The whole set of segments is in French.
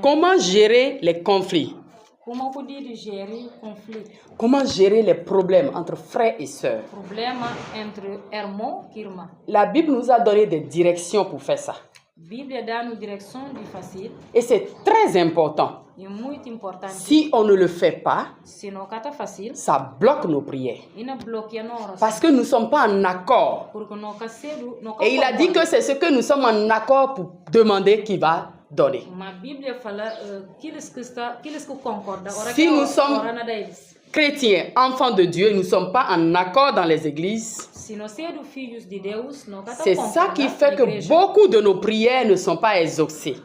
comment gérer les conflits? Comment gérer les problèmes entre frères et sœurs? La Bible nous a donné des directions pour faire ça. Et c'est très important. Si on ne le fait pas, ça bloque nos prières. Parce que nous ne sommes pas en accord. Et il a dit que c'est ce que nous sommes en accord pour demander qui va donner. Si nous sommes chrétiens, enfants de Dieu, nous ne sommes pas en accord dans les églises. C'est ça qui fait que beaucoup de nos prières ne sont pas exaucées.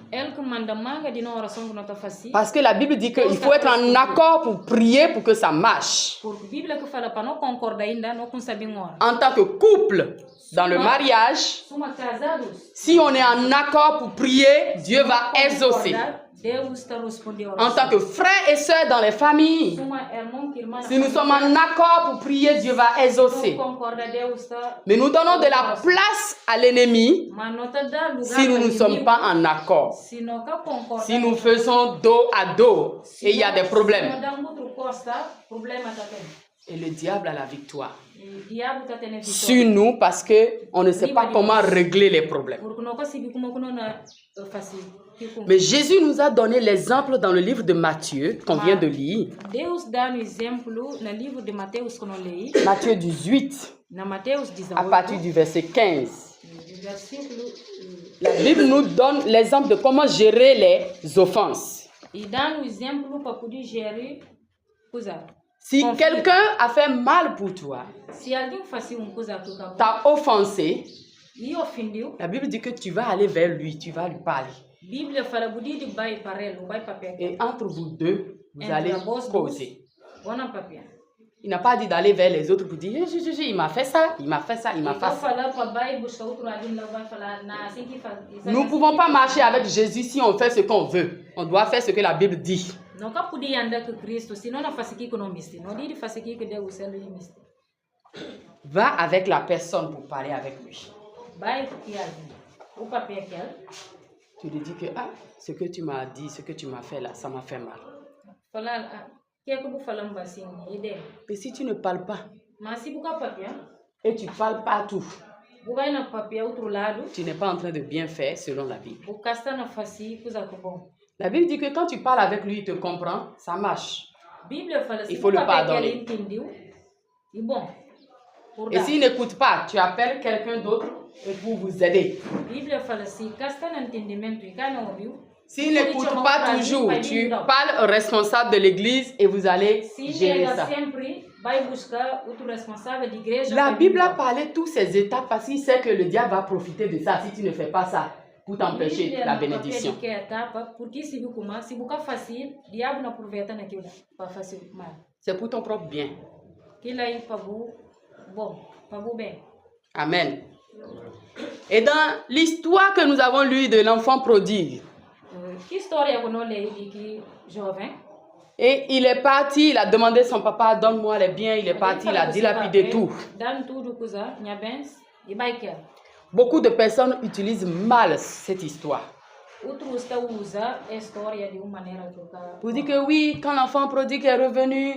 Parce que la Bible dit qu'il faut être en accord pour prier pour que ça marche. En tant que couple, dans le mariage, si on est en accord pour prier, Dieu va exaucer. En tant que frères et sœurs dans les familles, si nous sommes en accord pour prier, Dieu va exaucer. Mais nous donnons de la place à l'ennemi si nous ne sommes pas en accord. Si nous faisons dos à dos et il y a des problèmes. Et le diable a la victoire sur nous parce qu'on ne sait pas comment régler les problèmes. Mais Jésus nous a donné l'exemple dans le livre de Matthieu qu'on vient de lire. Matthieu 18, à partir du verset 15. La Bible nous donne l'exemple de comment gérer les offenses. Si quelqu'un a fait mal pour toi, t'a offensé, la Bible dit que tu vas aller vers lui, tu vas lui parler. Et entre vous deux, vous allez causer. Il n'a pas dit d'aller vers les autres pour dire il m'a fait ça, il m'a fait ça, il m'a fait ça. Nous ne pouvons pas marcher avec Jésus si on fait ce qu'on veut. On doit faire ce que la Bible dit. Va avec la personne pour parler avec lui. Tu lui dis que ce que tu m'as dit, ce que tu m'as fait là, ça m'a fait mal. Et si tu ne parles pas et tu parles partout, tu n'es pas en train de bien faire selon la Bible. La Bible dit que quand tu parles avec lui, il te comprend, ça marche. Il faut le pardonner. Et s'il n'écoute pas, tu appelles quelqu'un d'autre pour vous aider. S'il n'écoute pas toujours, tu parles au responsable de l'église et vous allez gérer ça. La Bible a parlé de toutes ces étapes parce qu'il sait que le diable va profiter de ça si tu ne fais pas ça pour t'empêcher la bénédiction. C'est pour ton propre bien. Amen. Et dans l'histoire que nous avons lue de l'enfant prodigue, et il est parti, il a demandé à son papa, donne-moi les biens, il est parti, il a dilapidé tout. Beaucoup de personnes utilisent mal cette histoire. Vous dites que oui, quand l'enfant prodigue est revenu,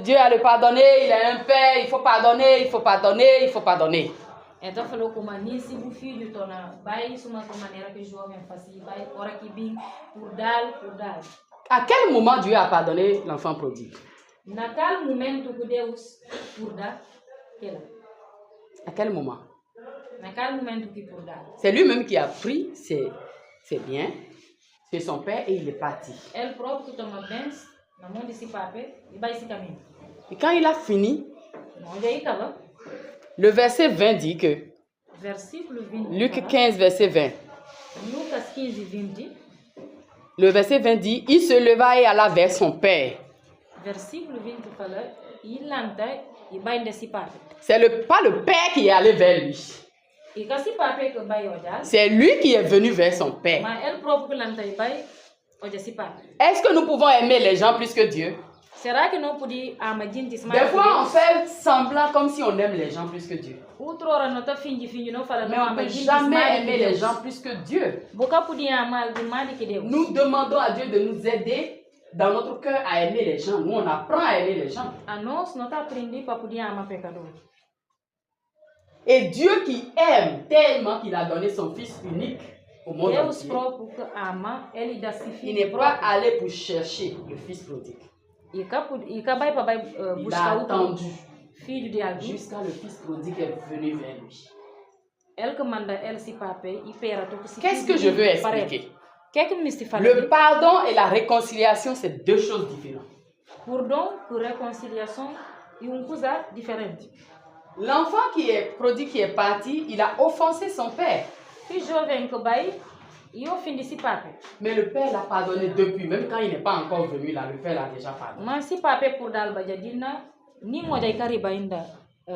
Dieu a le pardonné, il a un père, il faut pardonner, il faut pardonner, il faut pardonner. À quel moment Dieu a pardonné l'enfant prodigue? À quel moment? C'est lui-même qui a pris ses biens, c'est son père et il est parti. Et quand il a fini, le verset 20 dit que, Luc 15, verset 20, le verset 20 dit, il se leva et alla vers son père. C'est pas le père qui est allé vers lui. C'est lui qui est venu vers son père. Est-ce que nous pouvons aimer les gens plus que Dieu? Des fois, on fait semblant comme si on aime les gens plus que Dieu. Mais on ne peut jamais aimer les gens plus que Dieu. Nous demandons à Dieu de nous aider dans notre cœur à aimer les gens. Nous, on apprend à aimer les gens. Et Dieu qui aime tellement qu'il a donné son Fils unique au monde entier, il n'est pas allé pour chercher le Fils prodigue. Il a attendu jusqu'à le Fils prodigue est venu vers lui. Qu'est-ce que je veux expliquer? Le pardon et la réconciliation, c'est deux choses différentes. L'enfant qui est prodigue, qui est parti, il a offensé son père. Mais le père l'a pardonné depuis, même quand il n'est pas encore venu là, le père l'a déjà pardonné.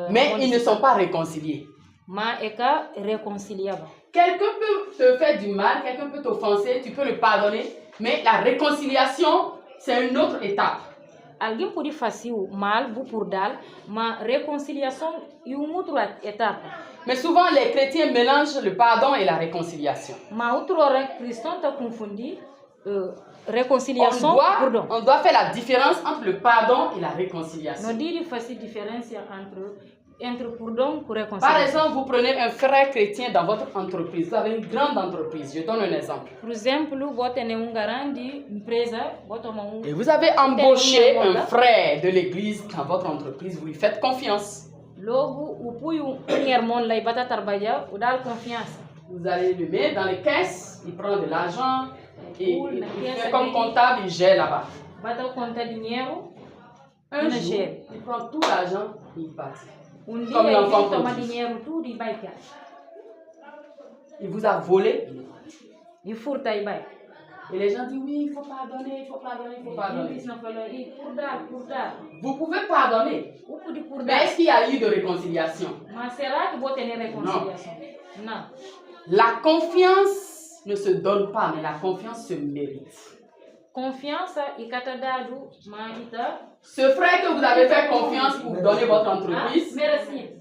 Mais ils ne sont pas réconciliés. Quelqu'un peut te faire du mal, quelqu'un peut t'offenser, tu peux le pardonner, mais la réconciliation, c'est une autre étape. Alguém pode fazer o mal por dar, mas réconciliation é uma outra étape. Mais souvent les chrétiens mélangent le pardon et la réconciliation. Mas outra cristão tá confundir réconciliation pardon. On doit faire la différence entre le pardon et la réconciliation. Não dire fazer diferença entre pardon et réconciliation. Par exemple, vous prenez un frère chrétien dans votre entreprise. Vous avez une grande entreprise. Je donne un exemple. Por exemplo, vous avez une grande empresa, et vous avez embauché un frère de l'église dans votre entreprise. Vous lui faites confiance. Logo, o puyo irmão lá e bata trabalhar, o dar confiança. Vous allez le mettre dans les caisses, il prend de l'argent et il fait comme comptable, il gère là-bas. Bata conta dinheiro, un jour, il prend tout l'argent et il part. Comme l'enfant il vous a volé. Il furta e vai. Et les gens disent oui, il faut pardonner, il faut pardonner, il faut pardonner. Vous pouvez pardonner. Mais est-ce qu'il y a eu de réconciliation? Non. La confiance ne se donne pas, mais la confiance se mérite. Confiance e catadado, maïta. Ce frère que vous avez fait confiance pour donner votre entreprise. Merci.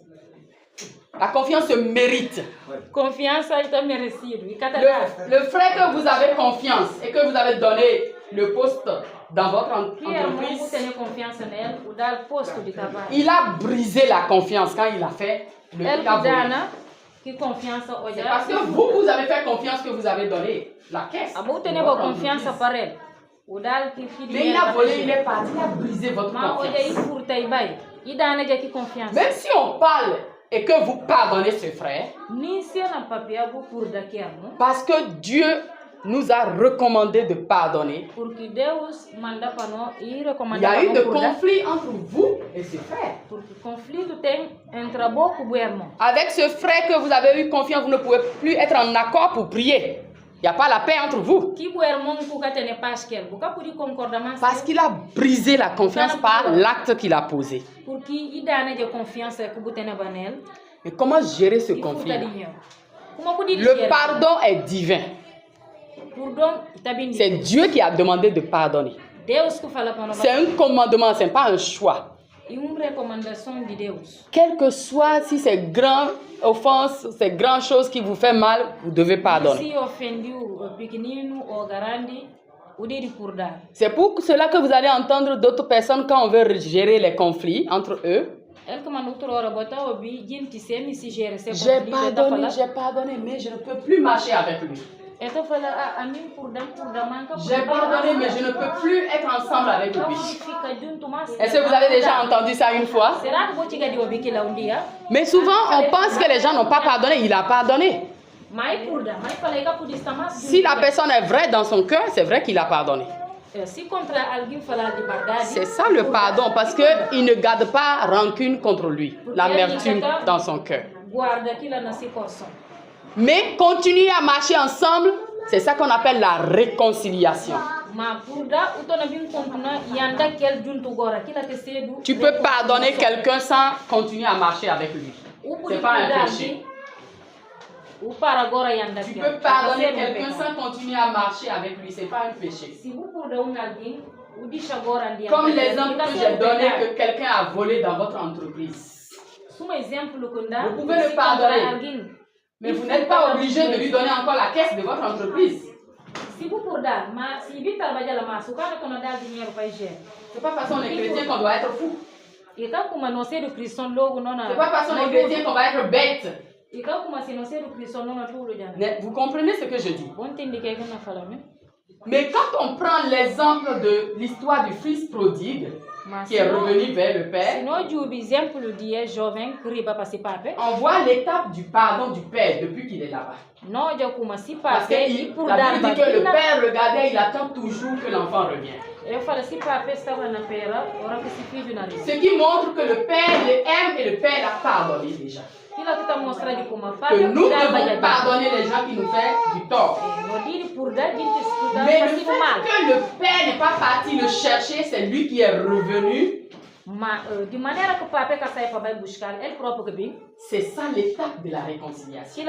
La confiance se mérite. Confiance est merecido. Le frère que vous avez confiance et que vous avez donné le poste dans votre entreprise, il a brisé la confiance quand il a fait le travail. C'est parce que vous avez fait confiance que vous avez donné la caisse. Mais il a volé, il est parti, il a brisé votre confiance. Même si on parle et que vous pardonnez ce frère, parce que Dieu nous a recommandé de pardonner, il y a eu de conflit entre vous et ce frère. Avec ce frère que vous avez eu confiance, vous ne pouvez plus être en accord pour prier. Il n'y a pas la paix entre vous. Parce qu'il a brisé la confiance par l'acte qu'il a posé. Mais comment gérer ce conflit? Le pardon est divin. C'est Dieu qui a demandé de pardonner. C'est un commandement, ce n'est pas un choix. Quel que soit si c'est grand offense, c'est grand chose qui vous fait mal, vous devez pardonner. C'est pour cela que vous allez entendre d'autres personnes quand on veut gérer les conflits entre eux. J'ai pardonné, mais je ne peux plus marcher avec lui. J'ai pardonné, mais je ne peux plus être ensemble avec lui. Est-ce que vous avez déjà entendu ça une fois? Mais souvent, on pense que les gens n'ont pas pardonné. Il a pardonné. Si la personne est vraie dans son cœur, c'est vrai qu'il a pardonné. C'est ça le pardon, parce qu'il ne garde pas rancune contre lui, l'amertume dans son cœur. Mais continuer à marcher ensemble, c'est ça qu'on appelle la réconciliation. Tu peux pardonner quelqu'un sans continuer à marcher avec lui. Ce n'est pas un péché. Tu peux pardonner quelqu'un sans continuer à marcher avec lui. Ce n'est pas un péché. Comme l'exemple que j'ai donné que quelqu'un a volé dans votre entreprise. Vous pouvez le pardonner. Mais vous n'êtes pas obligé de lui donner encore la caisse de votre entreprise. C'est pas parce qu'on est chrétien qu'on doit être fou. C'est pas parce qu'on est chrétien qu'on va être bête. Vous comprenez ce que je dis? Mais quand on prend l'exemple de l'histoire du fils prodigue qui est revenu vers le père, on voit l'étape du pardon du père depuis qu'il est là-bas. Parce que la Bible dit que le père regardait, il attend toujours que l'enfant revienne. Ce qui montre que le père l'aime et le père l'a pardonné déjà. Que nous devons pardonner les gens qui nous font du tort. Mais le fait que le père n'est pas parti le chercher, c'est lui qui est revenu. C'est ça l'étape de la réconciliation.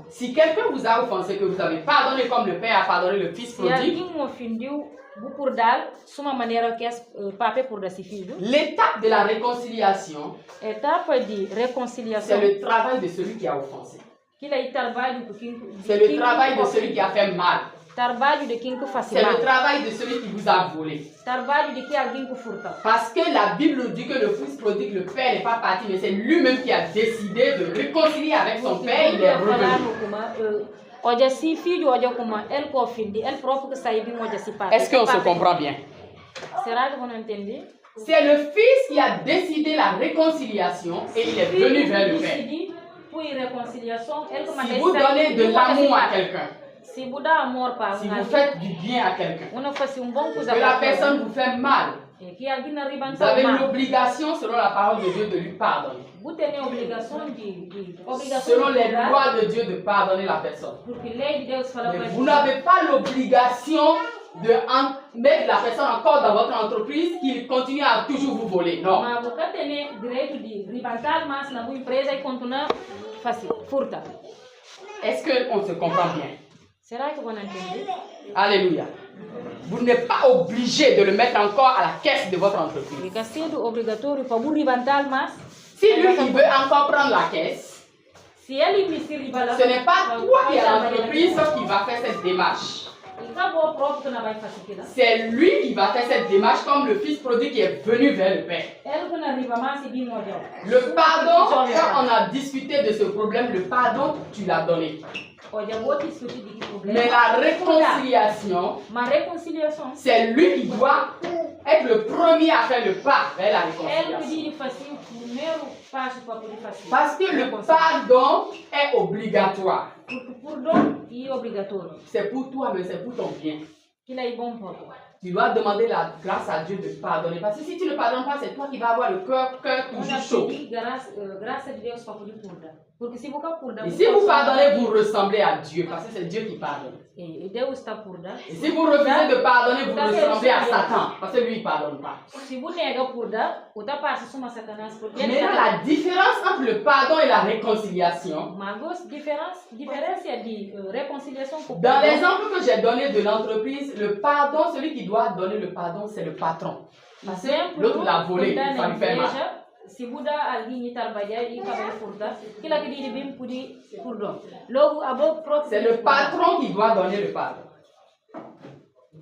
Si quelqu'un vous a offensé, que vous avez pardonné comme le père a pardonné le fils prodigue, l'étape de la réconciliation, c'est le travail de celui qui a offensé. C'est le travail de celui qui a fait mal. C'est le travail de celui qui vous a volé. Parce que la Bible dit que le fils prodigue, le père n'est pas parti, mais c'est lui-même qui a décidé de réconcilier avec son père. Il est revenu. Est-ce qu'on se comprend bien? C'est le fils qui a décidé la réconciliation et il est venu vers le père. Si vous donnez de l'amour à quelqu'un, si vous faites du bien à quelqu'un, que la personne vous fait mal, vous avez l'obligation, selon la parole de Dieu, de lui pardonner. Selon les lois de Dieu, de pardonner la personne. Mais vous n'avez pas l'obligation de mettre la personne encore dans votre entreprise qui continue à toujours vous voler. Non. Est-ce qu'on se comprend bien? Alléluia. Vous n'êtes pas obligé de le mettre encore à la caisse de votre entreprise. Si lui, il veut encore prendre la caisse, ce n'est pas toi qui as l'entreprise qui va faire cette démarche. C'est lui qui va faire cette démarche comme le fils prodigue qui est venu vers le père. Le pardon, quand on a discuté de ce problème, le pardon, tu l'as donné. Mais la réconciliation, c'est lui qui doit être le premier à faire le pas vers la réconciliation. Parce que le pardon est obligatoire. C'est pour toi, mais c'est pour ton bien. Tu dois demander la grâce à Dieu de pardonner. Parce que si tu ne pardonnes pas, c'est toi qui vas avoir le cœur toujours chaud. Et si vous pardonnez, vous ressemblez à Dieu. Parce que c'est Dieu qui pardonne. Et si vous refusez de pardonner, vous ressemblez à Satan. Parce que lui, il ne pardonne pas. Maintenant, la différence entre le pardon et la réconciliation. Dans l'exemple que j'ai donné de l'entreprise, le pardon, celui qui doit donner le pardon, c'est le patron. Parce que l'autre l'a volé, il va lui faire mal. C'est le patron qui doit donner le pardon.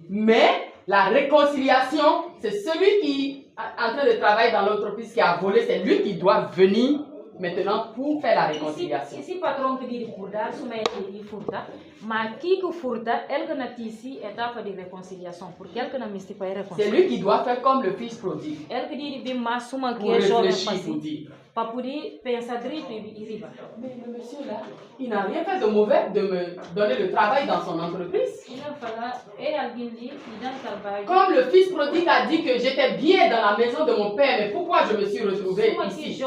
Mais la réconciliation, c'est celui qui est en train de travailler dans l'entreprise qui a volé, c'est lui qui doit venir maintenant pour faire la réconciliation. Si patron peut dire furta, il furta, mais qui furta, elle n'a ici étape de réconciliation pour quelqu'un n'a pas réconciliation. C'est lui qui doit faire comme le fils prodigue. Elle dit bien ma suma qui est jeune facile. Pas pour dire penser droit il va. Mais le monsieur là, il n'a rien fait de mauvais de me donner le travail dans son entreprise. Comme le fils prodigue a dit que j'étais bien dans la maison de mon père, mais pourquoi je me suis retrouvé ici?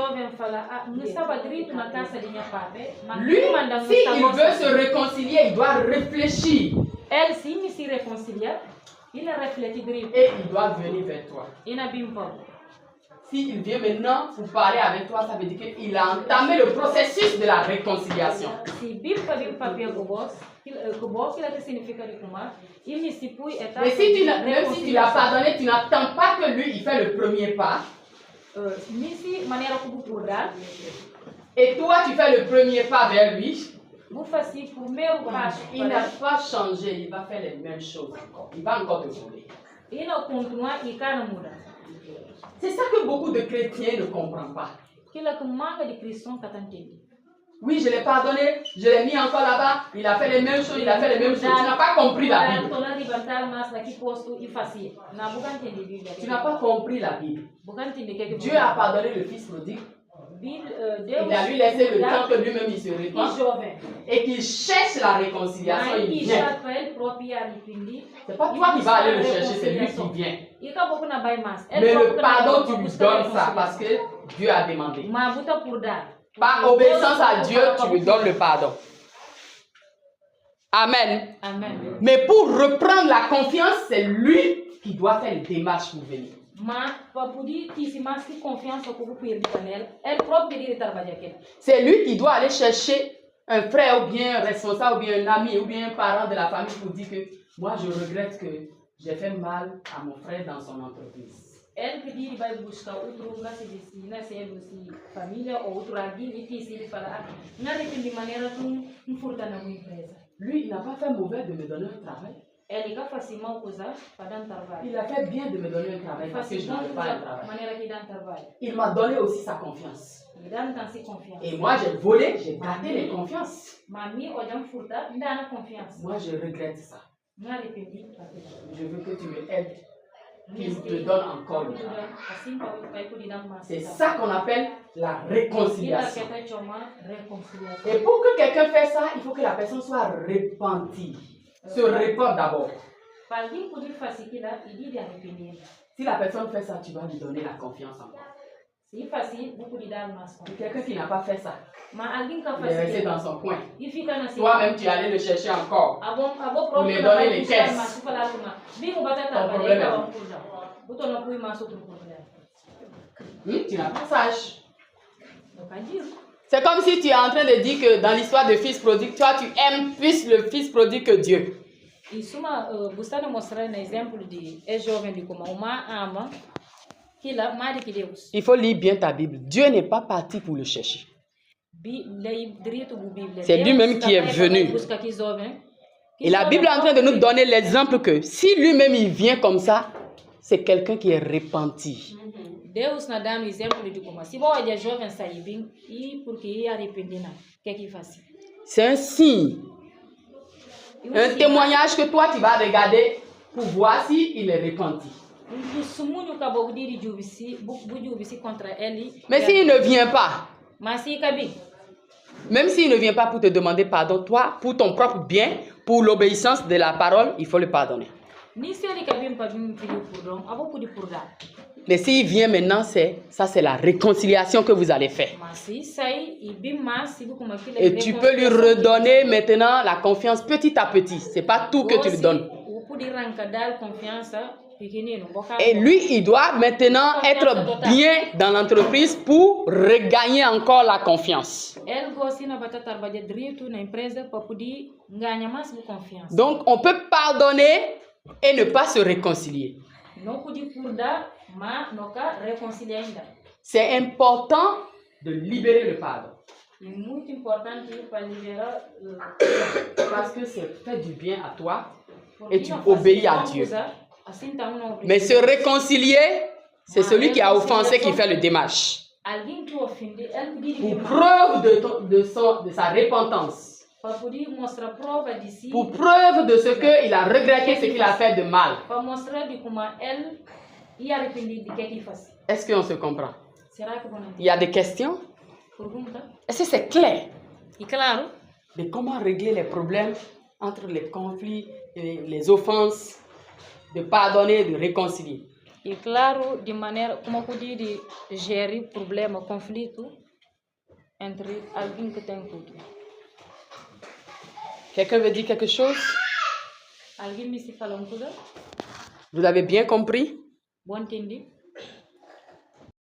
Lui, s'il veut se réconcilier, il doit réfléchir. Elle, s'il se réconcilie, il réfléchit et il doit venir vers toi. s'il vient maintenant pour parler avec toi, ça veut dire qu'il a entamé le processus de la réconciliation. Mais si tu même si tu l'as pardonné, tu n'attends pas que lui, il fait le premier pas. Et toi, tu fais le premier pas vers lui. Il n'a pas changé, il va faire les mêmes choses encore. Il va encore te voler. C'est ça que beaucoup de chrétiens ne comprennent pas. Oui, je l'ai pardonné, je l'ai mis encore là-bas, il a fait les mêmes choses, il a fait les mêmes choses. Tu n'as pas compris la Bible. Tu n'as pas compris la Bible. Dieu a pardonné le fils prodigue. Il a lui laissé le temps que lui-même il se répand et qu'il cherche la réconciliation. Il vient. C'est pas toi qui vas aller le chercher, c'est lui qui vient. Mais le pardon, tu lui donnes ça parce que Dieu a demandé. Par obéissance à Dieu, tu lui donnes le pardon. Amen. Amen. Mais pour reprendre la confiance, c'est lui qui doit faire les démarches pour venir. C'est lui qui doit aller chercher un frère ou bien un responsable ou bien un ami ou bien un parent de la famille pour dire que moi je regrette que j'ai fait mal à mon frère dans son entreprise. Lui, il n'a pas fait mauvais de me donner un travail. Il a fait bien de me donner un travail parce que je n'avais pas un travail. Il m'a donné aussi sa confiance. Et moi, j'ai volé, j'ai gardé les confiances. Moi, je regrette ça. Je veux que tu me aides, qu'il te donne encore le travail. C'est ça qu'on appelle la réconciliation. Et pour que quelqu'un fasse ça, il faut que la personne soit repentie. Se répand d'abord. Si la personne fait ça, tu vas lui donner la confiance en moi. Quelqu'un qui n'a pas fait ça, il est resté dans son coin. Toi-même, tu allais le chercher encore pour lui donner les caisses. Ton problème est tu n'as pas sage. C'est comme si tu es en train de dire que dans l'histoire de fils prodigue, toi tu aimes plus le fils prodigue que Dieu. Il faut lire bien ta Bible. Dieu n'est pas parti pour le chercher. C'est lui-même qui est venu. Et la Bible est en train de nous donner l'exemple que si lui-même il vient comme ça, c'est quelqu'un qui est repenti. C'est un signe, un témoignage que toi tu vas regarder pour voir s'il est repenti. Mais s'il ne vient pas, même s'il ne vient pas pour te demander pardon, toi, pour ton propre bien, pour l'obéissance de la parole, il faut le pardonner. Mais s'il vient maintenant, c'est la réconciliation que vous allez faire. Et tu peux lui redonner maintenant la confiance petit à petit. Ce n'est pas tout que tu lui donnes. Et lui, il doit maintenant être bien dans l'entreprise pour regagner encore la confiance. Donc, on peut pardonner et ne pas se réconcilier. C'est important de libérer le pardon. Parce que ça fait du bien à toi et tu obéis à Dieu. Mais se réconcilier, c'est celui qui a offensé qui fait le démarche. Pour preuve de sa repentance. Pour preuve de ce qu'il a regretté ce qu'il a fait de mal. Est-ce qu'on se comprend? Il y a des questions? Est-ce que c'est clair? De comment régler les problèmes entre les conflits et les offenses, de pardonner, de réconcilier. E claro, de maneira como podia gerir problema, conflito entre alguém que tem tudo. Quelqu'un veut dire quelque chose? Alguém me se fala coisa? Vous avez bien compris? Bon entendi.